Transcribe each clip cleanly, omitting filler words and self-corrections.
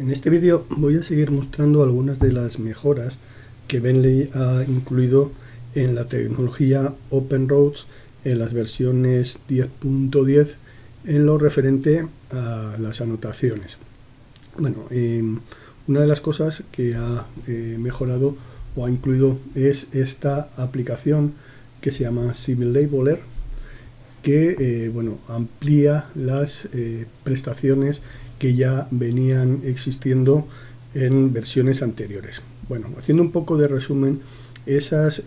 En este vídeo voy a seguir mostrando algunas de las mejoras que Bentley ha incluido en la tecnología OpenRoads en las versiones 10.10 en lo referente a las anotaciones. Bueno, una de las cosas que ha mejorado o ha incluido es esta aplicación que se llama Civil Labeler, que amplía las prestaciones que ya venían existiendo en versiones anteriores. Bueno, haciendo un poco de resumen, esas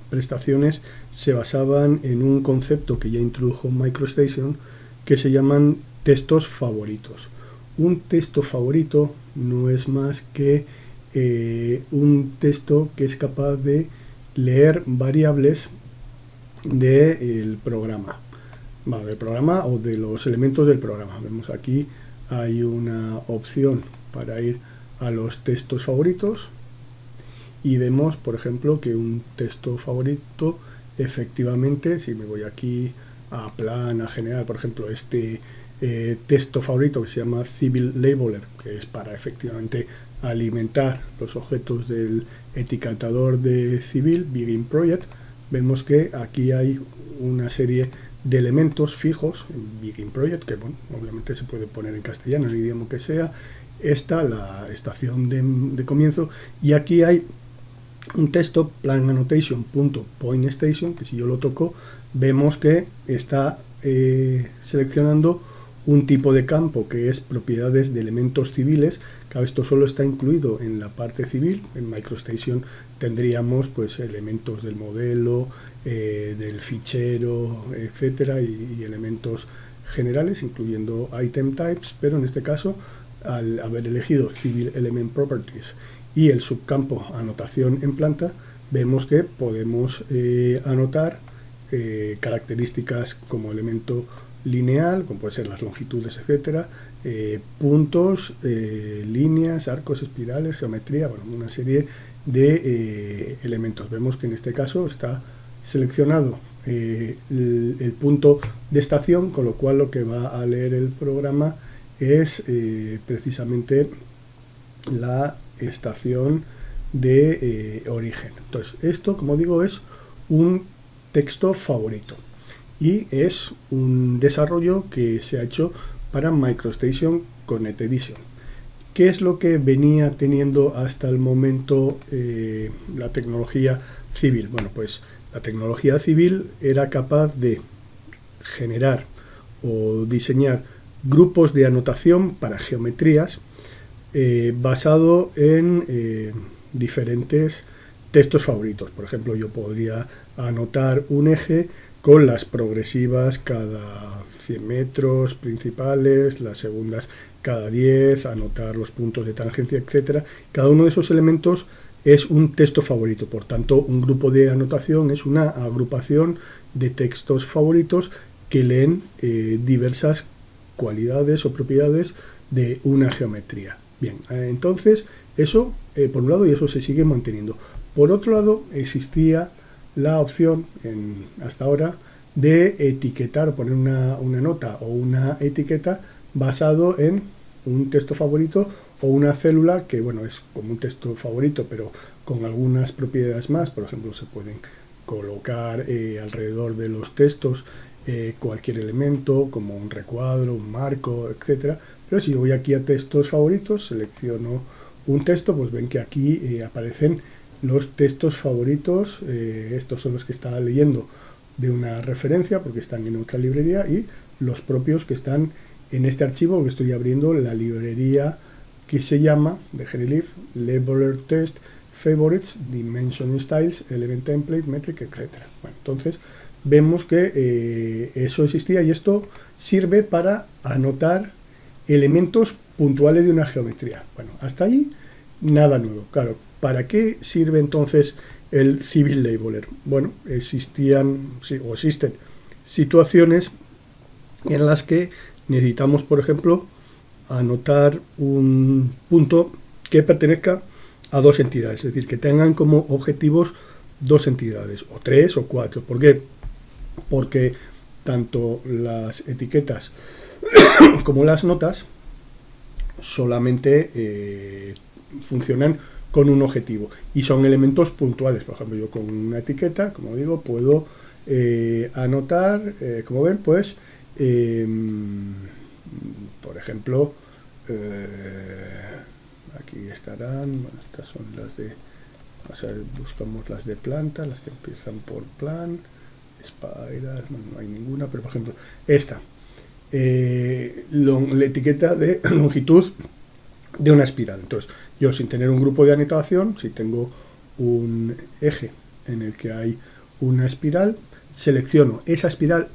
prestaciones se basaban en un concepto que ya introdujo MicroStation que se llaman textos favoritos. Un texto favorito no es más que un texto que es capaz de leer variables del programa, del programa o de los elementos del programa. Vemos aquí hay una opción para ir a los textos favoritos y vemos, por ejemplo, que un texto favorito efectivamente, si me voy aquí a plan, a general, por ejemplo, este texto favorito que se llama Civil Labeler, que es para efectivamente alimentar los objetos del etiquetador de Civil, Begin Project, vemos que aquí hay una serie de elementos fijos en Begin Project, que bueno, obviamente se puede poner en castellano, en el idioma que sea. Esta, la estación de comienzo, y aquí hay un texto plan annotation.pointStation, que si yo lo toco, vemos que está seleccionando un tipo de campo que es propiedades de elementos civiles. Claro, esto solo está incluido en la parte civil. En MicroStation tendríamos pues elementos del modelo, del fichero, etcétera, y elementos generales, incluyendo item types, pero en este caso, al haber elegido Civil Element Properties y el subcampo anotación en planta, vemos que podemos anotar características como elemento lineal, como puede ser las longitudes, etcétera, puntos, líneas, arcos, espirales, geometría, bueno, una serie de elementos. Vemos que en este caso está seleccionado el punto de estación, con lo cual lo que va a leer el programa es precisamente la estación de origen. Entonces, esto, como digo, es un texto favorito y es un desarrollo que se ha hecho para MicroStation Connect Edition. ¿Qué es lo que venía teniendo hasta el momento la tecnología civil? Bueno, pues la tecnología civil era capaz de generar o diseñar grupos de anotación para geometrías basado en diferentes textos favoritos. Por ejemplo, yo podría anotar un eje con las progresivas cada 100 metros principales, las segundas cada 10, anotar los puntos de tangencia, etcétera. Cada uno de esos elementos es un texto favorito. Por tanto, un grupo de anotación es una agrupación de textos favoritos que leen diversas cualidades o propiedades de una geometría. Bien, entonces eso por un lado, y eso se sigue manteniendo. Por otro lado, existía la opción hasta ahora de etiquetar o poner una nota o una etiqueta basado en un texto favorito o una célula que, bueno, es como un texto favorito, pero con algunas propiedades más. Por ejemplo, se pueden colocar alrededor de los textos cualquier elemento, como un recuadro, un marco, etcétera. Pero si yo voy aquí a textos favoritos, selecciono un texto, pues ven que aquí aparecen los textos favoritos. Estos son los que estaba leyendo de una referencia porque están en otra librería, y los propios que están en este archivo que estoy abriendo, la librería que se llama de Genelif Labeler Test Favorites, Dimension Styles, Element Template, Metric, etcétera. Bueno, entonces vemos que eso existía, y esto sirve para anotar elementos puntuales de una geometría. Bueno, hasta ahí nada nuevo. Claro, ¿para qué sirve entonces el Civil Labeler? Bueno, existen situaciones en las que necesitamos, por ejemplo, anotar un punto que pertenezca a dos entidades, es decir, que tengan como objetivos dos entidades, o tres o cuatro. ¿Por qué? Porque tanto las etiquetas como las notas solamente funcionan con un objetivo y son elementos puntuales. Por ejemplo, yo con una etiqueta, como digo, puedo anotar, como ven, pues por ejemplo, aquí estarán, bueno, estas son las de, o sea, buscamos las de planta, las que empiezan por plan, spiral, no hay ninguna, pero por ejemplo, esta, la etiqueta de longitud de una espiral. Entonces, yo sin tener un grupo de anotación, si tengo un eje en el que hay una espiral, selecciono esa espiral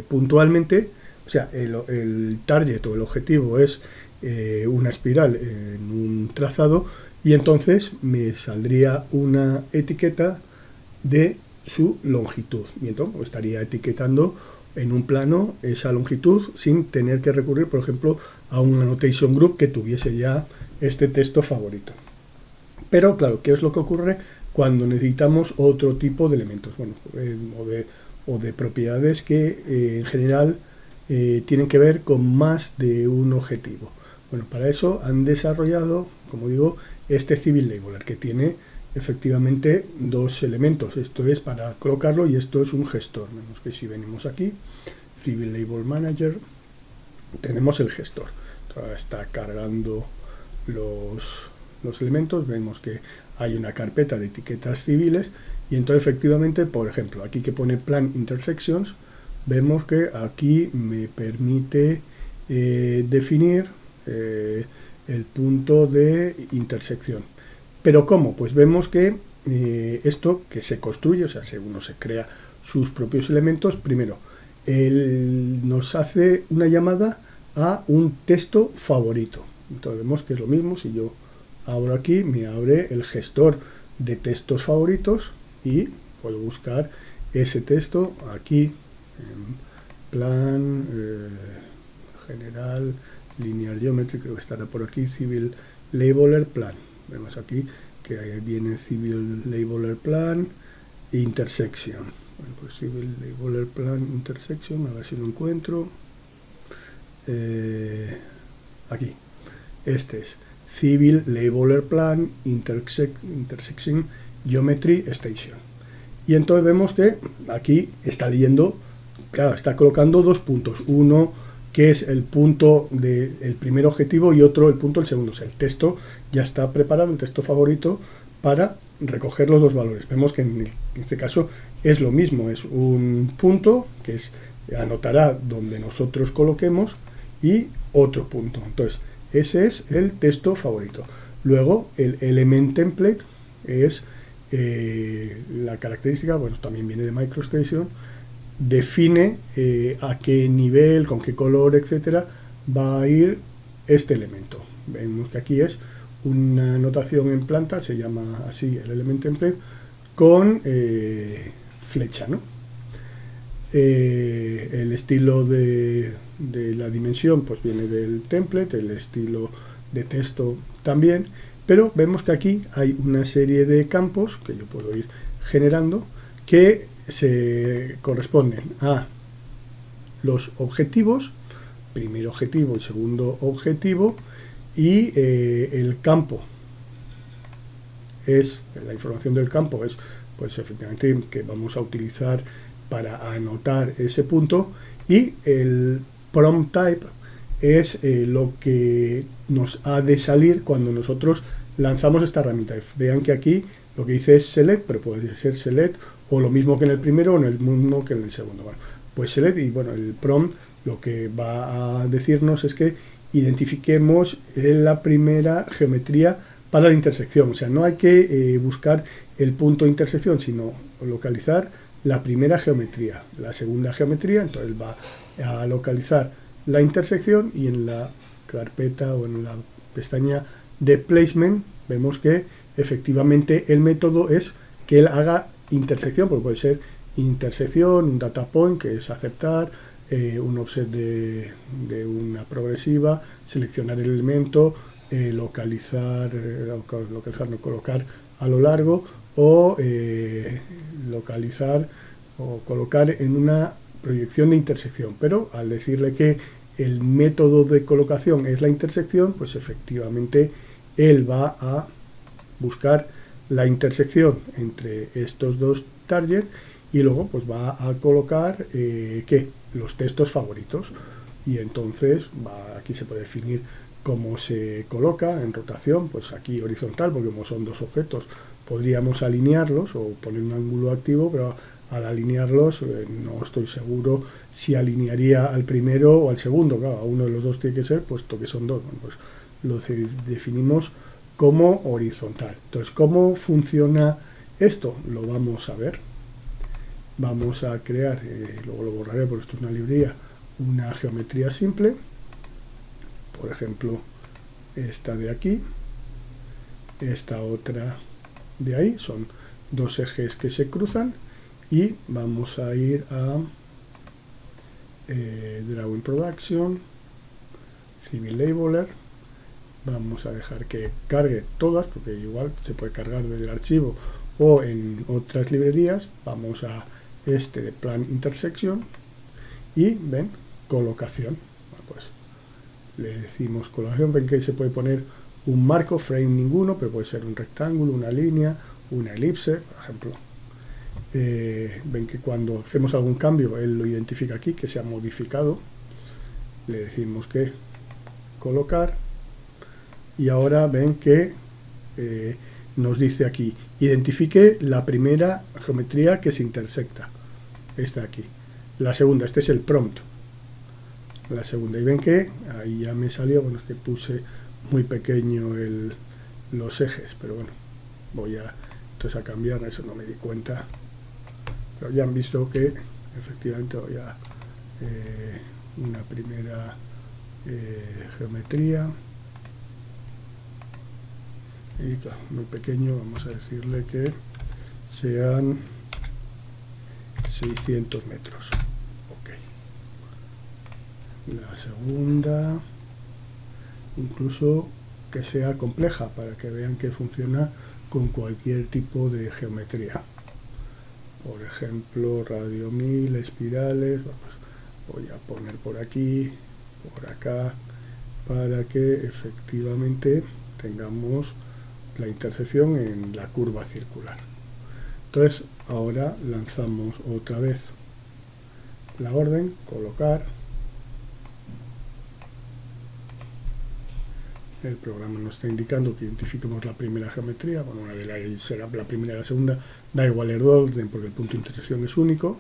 puntualmente, o sea, el target o el objetivo es una espiral en un trazado, y entonces me saldría una etiqueta de su longitud. Y entonces estaría etiquetando en un plano esa longitud sin tener que recurrir, por ejemplo, a un annotation group que tuviese ya este texto favorito. Pero claro, ¿qué es lo que ocurre cuando necesitamos otro tipo de elementos? Bueno, o de propiedades que en general tienen que ver con más de un objetivo. Bueno, para eso han desarrollado, como digo, este Civil Labeler, que tiene efectivamente dos elementos. Esto es para colocarlo y esto es un gestor. Vemos que si venimos aquí, Civil Label Manager, tenemos el gestor. Ahora está cargando los elementos. Vemos que hay una carpeta de etiquetas civiles y entonces efectivamente, por ejemplo, aquí que pone Plan Intersections, vemos que aquí me permite definir el punto de intersección. ¿Pero cómo? Pues vemos que esto que se construye, o sea, uno se crea sus propios elementos, primero, nos hace una llamada a un texto favorito. Entonces vemos que es lo mismo, si yo abro aquí, me abre el gestor de textos favoritos y puedo buscar ese texto aquí en plan general, linear geometry, creo que estará por aquí, Civil Labeler Plan. Vemos aquí que ahí viene Civil Labeler Plan e Intersection. Bueno, pues Civil Labeler Plan Intersection, a ver si lo encuentro. Aquí. Este es Civil Labeler Plan Intersection Geometry Station. Y entonces vemos que aquí está leyendo, claro, está colocando dos puntos. Uno que es el punto del primer objetivo y otro el punto del segundo. O sea, el texto ya está preparado, el texto favorito, para recoger los dos valores. Vemos que en este caso es lo mismo, es un punto que anotará donde nosotros coloquemos y otro punto. Entonces, ese es el texto favorito. Luego, el element template es la característica, bueno, también viene de MicroStation, define a qué nivel, con qué color, etcétera, va a ir este elemento. Vemos que aquí es una notación en planta, se llama así el element template, con flecha, ¿no? El estilo de la dimensión pues viene del template, el estilo de texto también, pero vemos que aquí hay una serie de campos que yo puedo ir generando que se corresponden a los objetivos, primer objetivo y segundo objetivo, y el campo es, la información del campo es pues efectivamente que vamos a utilizar para anotar ese punto, y el prompt type es lo que nos ha de salir cuando nosotros lanzamos esta herramienta. Vean que aquí lo que dice es select, pero puede ser select o lo mismo que en el primero o en el mismo que en el segundo. Bueno, pues select, y bueno, el prompt lo que va a decirnos es que identifiquemos la primera geometría para la intersección. O sea, no hay que buscar el punto de intersección, sino localizar la primera geometría. La segunda geometría, entonces va a localizar la intersección, y en la carpeta o en la pestaña de placement vemos que efectivamente el método es que él haga intersección, porque puede ser intersección, un data point, que es aceptar, un offset de una progresiva, seleccionar el elemento, localizar, no, colocar a lo largo, o localizar o colocar en una proyección de intersección. Pero al decirle que el método de colocación es la intersección, pues efectivamente él va a buscar la intersección entre estos dos targets y luego pues va a colocar los textos favoritos, y entonces aquí se puede definir cómo se coloca en rotación, pues aquí horizontal, porque como son dos objetos podríamos alinearlos o poner un ángulo activo, pero al alinearlos no estoy seguro si alinearía al primero o al segundo. Claro, a uno de los dos tiene que ser, puesto que son dos. Bueno, pues lo definimos como horizontal. Entonces, ¿cómo funciona esto? Lo vamos a ver. Vamos a crear, luego lo borraré porque esto es una librería, una geometría simple. Por ejemplo, esta de aquí, esta otra de ahí, son dos ejes que se cruzan, y vamos a ir a Drawing Production, Civil Labeler. Vamos a dejar que cargue todas, porque igual se puede cargar desde el archivo o en otras librerías. Vamos a este de Plan Intersection y ven, colocación. Bueno, pues le decimos colocación. Ven que se puede poner un marco, frame ninguno, pero puede ser un rectángulo, una línea, una elipse, por ejemplo. Ven que cuando hacemos algún cambio él lo identifica aquí, que se ha modificado. Le decimos que colocar, y ahora ven que nos dice aquí, identifique la primera geometría que se intersecta, esta aquí. La segunda, este es el prompt, la segunda, y ven que ahí ya me salió, bueno, es que puse muy pequeño los ejes, pero bueno, voy a entonces a cambiar, eso no me di cuenta, pero ya han visto que efectivamente voy a una primera geometría, y claro, muy pequeño, vamos a decirle que sean 600 metros. Ok. La segunda, incluso que sea compleja, para que vean que funciona con cualquier tipo de geometría. Por ejemplo, radio 1000, espirales. Voy a poner por aquí, por acá, para que efectivamente tengamos la intersección en la curva circular. Entonces ahora lanzamos otra vez la orden, colocar. El programa nos está indicando que identifiquemos la primera geometría. Bueno, una de las será la primera y la segunda, da igual el orden porque el punto de intersección es único.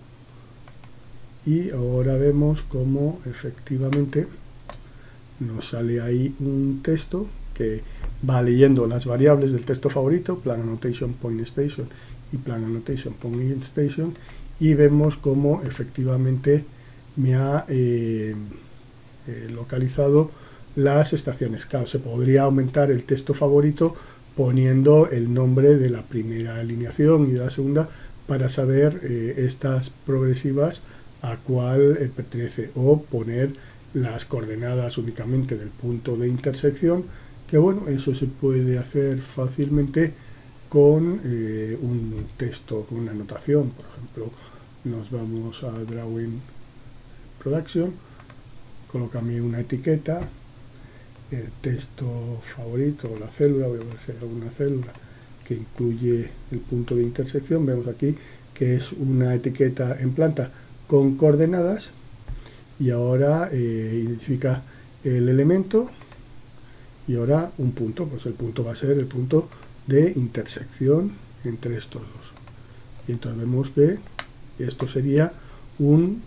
Y ahora vemos cómo efectivamente nos sale ahí un texto que va leyendo las variables del texto favorito, Plan Annotation Point Station y Plan Annotation Point Station, y vemos cómo efectivamente me ha localizado las estaciones. Claro, se podría aumentar el texto favorito poniendo el nombre de la primera alineación y de la segunda para saber estas progresivas a cuál pertenece, o poner las coordenadas únicamente del punto de intersección, que bueno, eso se puede hacer fácilmente con un texto, con una anotación. Por ejemplo, nos vamos a Drawing Production, colócame una etiqueta, el texto favorito o la célula, voy a ver si hay alguna célula que incluye el punto de intersección. Vemos aquí que es una etiqueta en planta con coordenadas, y ahora identifica el elemento, y ahora un punto, pues el punto va a ser el punto de intersección entre estos dos. Y entonces vemos que esto sería una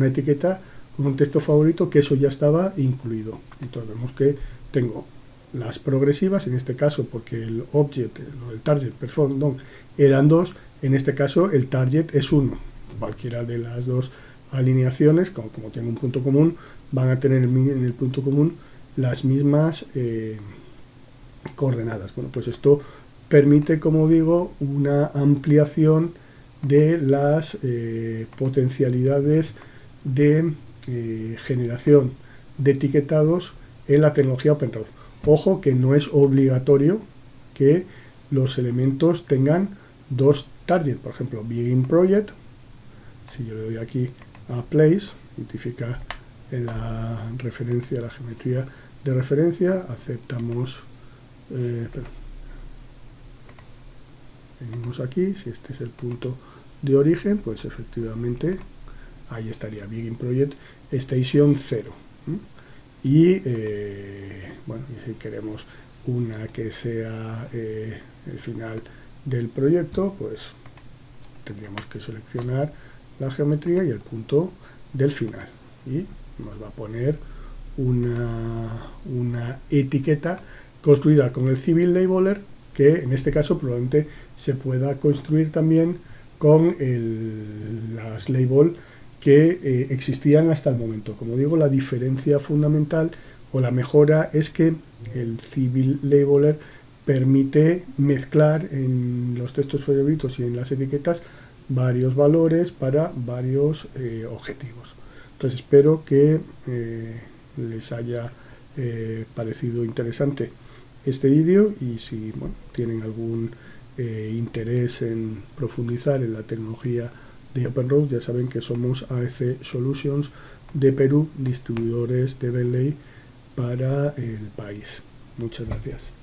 etiqueta con un texto favorito, que eso ya estaba incluido. Entonces vemos que tengo las progresivas, en este caso porque el object, el target perform done eran dos, en este caso el target es uno. Cualquiera de las dos alineaciones, como tengo un punto común, van a tener en el punto común las mismas coordenadas. Bueno, pues esto permite, como digo, una ampliación de las potencialidades de generación de etiquetados en la tecnología OpenRoad. Ojo que no es obligatorio que los elementos tengan dos targets. Por ejemplo, Begin Project, si yo le doy aquí a Place, identifica la referencia, la geometría de referencia, aceptamos, venimos aquí, si este es el punto de origen, pues efectivamente ahí estaría Begin Project Station 0. Y bueno, y si queremos una que sea el final del proyecto, pues tendríamos que seleccionar la geometría y el punto del final, y nos va a poner una etiqueta construida con el Civil Labeler, que en este caso probablemente se pueda construir también con las label que existían hasta el momento. Como digo, la diferencia fundamental o la mejora es que el Civil Labeler permite mezclar en los textos favoritos y en las etiquetas varios valores para varios objetivos. Entonces espero que les haya parecido interesante este vídeo, y si bueno, tienen algún interés en profundizar en la tecnología de OpenRoads, ya saben que somos AEC Solutions de Perú, distribuidores de Bentley para el país. Muchas gracias.